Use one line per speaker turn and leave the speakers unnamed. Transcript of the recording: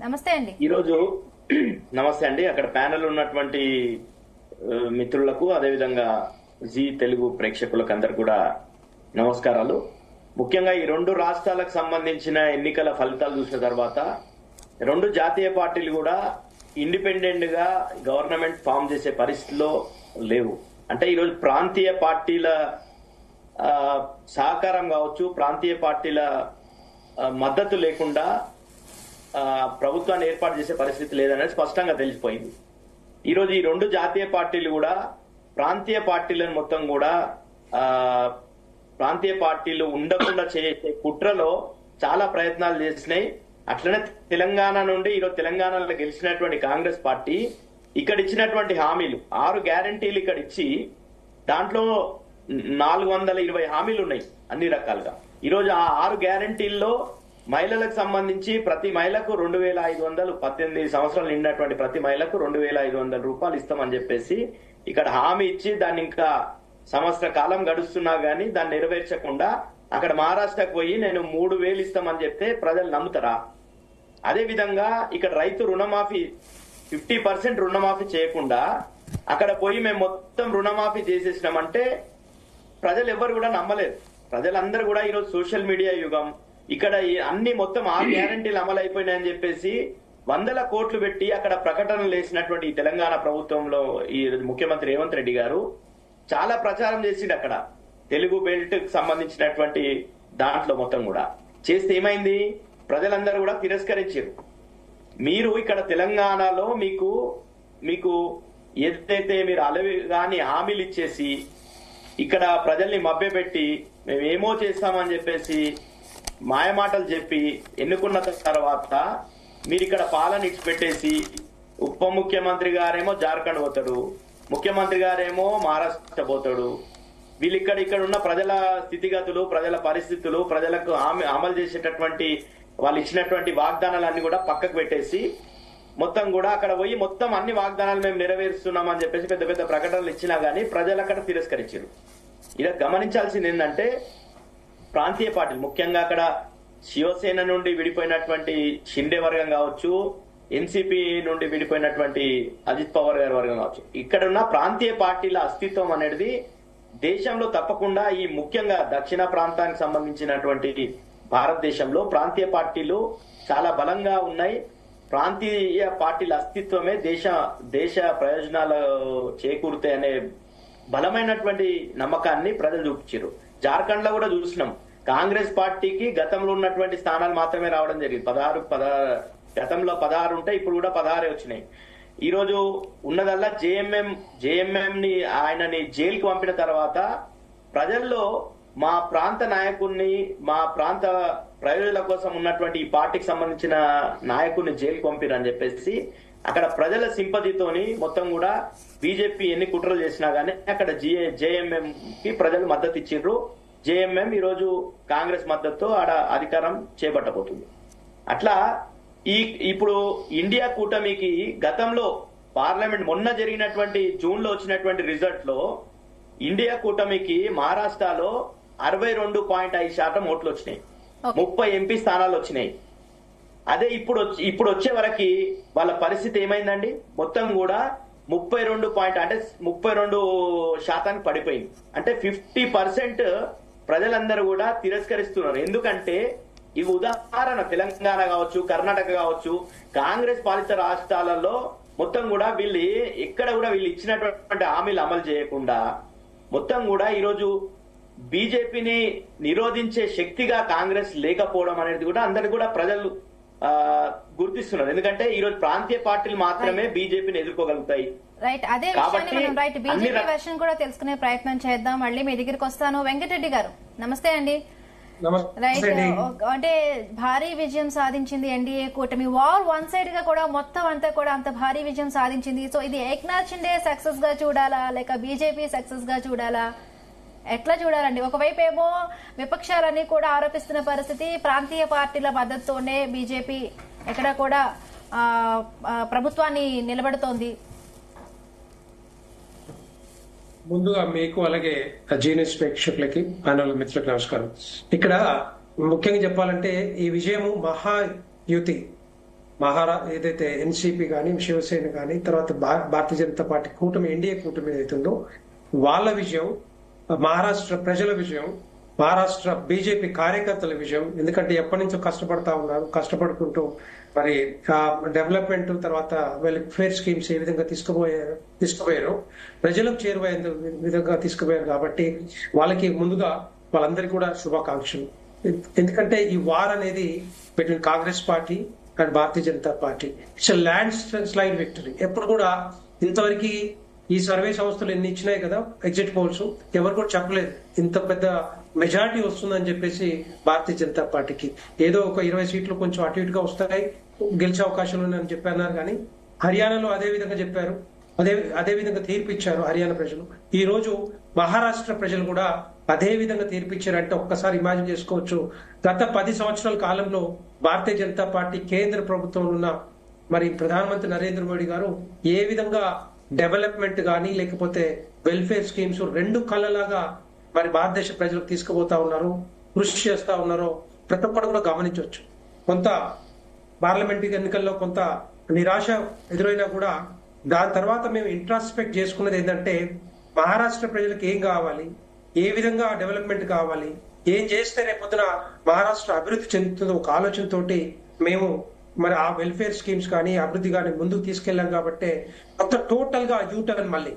నమస్తే అండి.
ఈరోజు నమస్తే అండి. అక్కడ ప్యానెల్ ఉన్నటువంటి మిత్రులకు అదేవిధంగా జీ తెలుగు ప్రేక్షకులకు అందరు కూడా నమస్కారాలు. ముఖ్యంగా ఈ రెండు రాష్ట్రాలకు సంబంధించిన ఎన్నికల ఫలితాలు చూసిన తర్వాత రెండు జాతీయ పార్టీలు కూడా ఇండిపెండెంట్ గా గవర్నమెంట్ ఫామ్ చేసే పరిస్థితిలో లేవు. అంటే ఈరోజు ప్రాంతీయ పార్టీల సహకారం కావచ్చు, ప్రాంతీయ పార్టీల మద్దతు లేకుండా ప్రభుత్వాన్ని ఏర్పాటు చేసే పరిస్థితి లేదనేది స్పష్టంగా తెలిసిపోయింది. ఈరోజు ఈ రెండు జాతీయ పార్టీలు కూడా ప్రాంతీయ పార్టీలను మొత్తం కూడా ప్రాంతీయ పార్టీలు ఉండకుండా చేసే కుట్రలో చాలా ప్రయత్నాలు చేసినాయి. అట్లనే తెలంగాణ నుండి ఈరోజు తెలంగాణలో గెలిచినటువంటి కాంగ్రెస్ పార్టీ ఇక్కడ ఇచ్చినటువంటి హామీలు 6 గ్యారంటీలు ఇక్కడ ఇచ్చి దాంట్లో 420 హామీలు ఉన్నాయి అన్ని రకాలుగా. ఈరోజు ఆ 6 గ్యారంటీల్లో మహిళలకు సంబంధించి ప్రతి మహిళకు 2500 18 సంవత్సరాలు నిండినటువంటి ప్రతి మహిళకు 2500 రూపాయలు ఇస్తామని చెప్పేసి ఇక్కడ హామీ ఇచ్చి దాన్ని ఇంకా సంవత్సర కాలం గడుస్తున్నా గానీ దాన్ని నెరవేర్చకుండా అక్కడ మహారాష్ట్రకు పోయి నేను 3000 ఇస్తామని చెప్తే ప్రజలు నమ్ముతారా? అదే విధంగా ఇక్కడ రైతు రుణమాఫీ 50% రుణమాఫీ చేయకుండా అక్కడ పోయి మేము మొత్తం రుణమాఫీ చేసేసినామంటే ప్రజలు ఎవరు కూడా నమ్మలేదు. ప్రజలందరూ కూడా ఈరోజు సోషల్ మీడియా యుగం, ఇక్కడ అన్ని మొత్తం 6 గ్యారంటీలు అమలు అయిపోయినాయని చెప్పేసి 100 కోట్లు పెట్టి అక్కడ ప్రకటనలు వేసినటువంటి ఈ తెలంగాణ ప్రభుత్వంలో ఈ ముఖ్యమంత్రి రేవంత్ రెడ్డి గారు చాలా ప్రచారం చేసిండు. అక్కడ తెలుగు బెల్ట్ కి సంబంధించినటువంటి దాంట్లో మొత్తం కూడా చేస్తే ఏమైంది, ప్రజలందరూ కూడా తిరస్కరించారు. మీరు ఇక్కడ తెలంగాణలో మీకు ఏదైతే మీరు అలవిగాని హామీలు ఇచ్చేసి ఇక్కడ ప్రజల్ని మభ్యపెట్టి మేమేమో చేస్తామని చెప్పేసి మాయమాటలు చెప్పి ఎన్నుకున్న తర్వాత మీరు ఇక్కడ పాలన ఇచ్చిపెట్టేసి ఉప ముఖ్యమంత్రి గారేమో జార్ఖండ్ పోతాడు, ముఖ్యమంత్రి గారేమో మహారాష్ట్ర పోతాడు. వీళ్ళు ఇక్కడ ఉన్న ప్రజల స్థితిగతులు, ప్రజల పరిస్థితులు, ప్రజలకు అమలు చేసేటటువంటి వాళ్ళు ఇచ్చినటువంటి వాగ్దానాలన్నీ కూడా పక్కకు పెట్టేసి మొత్తం కూడా అక్కడ పోయి మొత్తం అన్ని వాగ్దానాలు మేము నెరవేరుస్తున్నామని చెప్పేసి పెద్ద పెద్ద ప్రకటనలు ఇచ్చినా గానీ ప్రజలు అక్కడ తిరస్కరించారు. ఇలా గమనించాల్సింది ఏంటంటే ప్రాంతీయ పార్టీలు ముఖ్యంగా అక్కడ శివసేన నుండి విడిపోయినటువంటి షిండే వర్గం కావచ్చు, ఎన్సీపీ నుండి విడిపోయినటువంటి అజిత్ పవార్ గారి వర్గం కావచ్చు, ఇక్కడ ఉన్న ప్రాంతీయ పార్టీల అస్తిత్వం అనేది దేశంలో తప్పకుండా ఈ ముఖ్యంగా దక్షిణ ప్రాంతానికి సంబంధించినటువంటి భారతదేశంలో ప్రాంతీయ పార్టీలు చాలా బలంగా ఉన్నాయి. ప్రాంతీయ పార్టీల అస్తిత్వమే దేశ ప్రయోజనాలు చేకూరుతాయి అనే బలమైనటువంటి నమ్మకాన్ని ప్రజలు చూపించారు. జార్ఖండ్ లో కూడా చూసినాం, కాంగ్రెస్ పార్టీకి గతంలో ఉన్నటువంటి స్థానాలు మాత్రమే రావడం జరిగింది. 16 గతంలో 16 ఉంటే ఇప్పుడు కూడా 16 వచ్చినాయి. ఈ రోజు ఉన్నదల్లా జేఎంఎం ని ఆయనని జైలుకి పంపిన తర్వాత ప్రజల్లో మా ప్రాంత నాయకుడిని, మా ప్రాంత ప్రయోజనాల కోసం ఉన్నటువంటి ఈ పార్టీకి సంబంధించిన నాయకుడిని జైలుకి పంపిరని చెప్పేసి అక్కడ ప్రజల సింపతితోని మొత్తం కూడా బీజేపీ ఎన్ని కుట్రలు చేసినా గానీ అక్కడ జేఎంఎం కి ప్రజలు మద్దతు ఇచ్చిండ్రు. జేఎంఎం ఈ రోజు కాంగ్రెస్ మద్దతుతో ఆడ అధికారం చేపట్టబోతుంది. అట్లా ఇప్పుడు ఇండియా కూటమికి గతంలో పార్లమెంట్ మొన్న జరిగినటువంటి జూన్ లో వచ్చినటువంటి రిజల్ట్ లో ఇండియా కూటమికి మహారాష్ట్రలో 62.5% ఓట్లు వచ్చినాయి, 30 ఎంపీ స్థానాలు వచ్చినాయి. అదే ఇప్పుడు వచ్చే వరకు వాళ్ళ పరిస్థితి ఏమైందండి, మొత్తం కూడా 32% పడిపోయింది. అంటే 50% ప్రజలందరూ కూడా తిరస్కరిస్తున్నారు. ఎందుకంటే ఈ ఉదాహరణ తెలంగాణ కావచ్చు, కర్ణాటక కావచ్చు, కాంగ్రెస్ పాలిత రాష్ట్రాలలో మొత్తం కూడా వీళ్ళు ఎక్కడ కూడా వీళ్ళు ఇచ్చినటువంటి హామీలు అమలు చేయకుండా మొత్తం కూడా ఈరోజు బీజేపీని నిరోధించే శక్తిగా కాంగ్రెస్ లేకపోవడం అనేది కూడా అందరికి కూడా ప్రజలు గుర్తిస్తున్నారు. ఎందుకంటే ఈ రోజు ప్రాంతీయ పార్టీలు మాత్రమే బీజేపీని ఎదుర్కోగలుగుతాయి.
రైట్, అదే బీజేపీ వెర్షన్ కూడా తెలుసుకునే ప్రయత్నం చేద్దాం. మళ్ళీ మీ దగ్గరికి వస్తాను. వెంకటరెడ్డి గారు నమస్తే అండి. రైట్, అంటే భారీ విజయం సాధించింది ఎన్డీఏ కూటమి. వాల్ వన్ సైడ్ గా కూడా మొత్తం అంతా కూడా అంత భారీ విజయం సాధించింది. సో ఇది ఏక్నాథ్ షిండే సక్సెస్ గా చూడాలా లేక బీజేపీ సక్సెస్ గా చూడాలా, ఎట్లా చూడాలండి? ఒకవైపు ఏమో విపక్షాలన్నీ కూడా ఆరోపిస్తున్న పరిస్థితి, ప్రాంతీయ పార్టీల మద్దతుతోనే బీజేపీ ఎక్కడ కూడా ప్రభుత్వాన్ని నిలబెడుతోంది.
ముందుగా మీకు అలాగే జీనియస్ ప్రేక్షకులకి ప్యానల్ మిత్రులకు నమస్కారం. ఇక్కడ ముఖ్యంగా చెప్పాలంటే ఈ విజయము మహాయుతి ఏదైతే ఎన్సీపీ కానీ శివసేన కానీ తర్వాత భారతీయ జనతా పార్టీ కూటమి ఎన్డీఏ కూటమి ఏదైతుందో వాళ్ళ విజయం, మహారాష్ట్ర ప్రజల విజయం, మహారాష్ట్ర బీజేపీ కార్యకర్తల విజయం. ఎందుకంటే ఎప్పటి నుంచో కష్టపడతా ఉన్నారు, కష్టపడుకుంటూ మరి డెవలప్మెంట్ తర్వాత వెల్ఫేర్ స్కీమ్స్ ఏ విధంగా తీసుకుపోయారు ప్రజలకు చేరువయ్యే విధంగా తీసుకుపోయారు. కాబట్టి వాళ్ళకి ముందుగా వాళ్ళందరికీ కూడా శుభాకాంక్షలు. ఎందుకంటే ఈ వార్ అనేది between Congress party and Bharatiya Janata party it's land slide victory. ఎప్పుడు కూడా ఇంతవరకు ఈ సర్వే సంస్థలు ఎన్ని ఇచ్చినాయి కదా ఎగ్జిట్ పోల్స్, ఎవరు కూడా చెప్పలేదు ఇంత పెద్ద మెజారిటీ వస్తుందని చెప్పేసి భారతీయ జనతా పార్టీకి. ఏదో ఒక 20 సీట్లు కొంచెం అటు ఇటుగా వస్తాయి, గెలిచే అవకాశాలు ఉన్నాయని చెప్పన్నారు. కానీ హర్యానాలో అదే విధంగా చెప్పారు, అదే విధంగా తీర్పిచ్చారు హర్యానా ప్రజలు. ఈ రోజు మహారాష్ట్ర ప్రజలు కూడా అదే విధంగా తీర్పిచ్చారంటే ఒక్కసారి ఇమాజిన్ చేసుకోవచ్చు. గత 10 సంవత్సరాల కాలంలో భారతీయ జనతా పార్టీ కేంద్ర ప్రభుత్వంలో ఉన్న మరి ప్రధానమంత్రి నరేంద్ర మోడీ గారు ఏ విధంగా డెవలప్మెంట్ కానీ లేకపోతే వెల్ఫేర్ స్కీమ్స్ రెండు కళ్ళలాగా మరి భారతదేశ ప్రజలకు తీసుకుపోతా ఉన్నారు, కృషి చేస్తా ఉన్నారో ప్రతి ఒక్కరు కూడా గమనించవచ్చు. కొంత పార్లమెంట్ ఎన్నికల్లో కొంత నిరాశ ఎదురైనా కూడా దాని తర్వాత మేము ఇంట్రాస్పెక్ట్ చేసుకున్నది ఏంటంటే మహారాష్ట్ర ప్రజలకు ఏం కావాలి, ఏ విధంగా డెవలప్మెంట్ కావాలి, ఏం చేస్తే రేపొద్దున మహారాష్ట్ర అభివృద్ధి చెందుతుందో ఒక ఆలోచనతోటి మేము మరి ఆ వెల్ఫేర్ స్కీమ్స్ కానీ అభివృద్ధి కానీ ముందుకు తీసుకెళ్లాం. కాబట్టి మొత్తం టోటల్ గా యూటర్న్ మళ్ళీ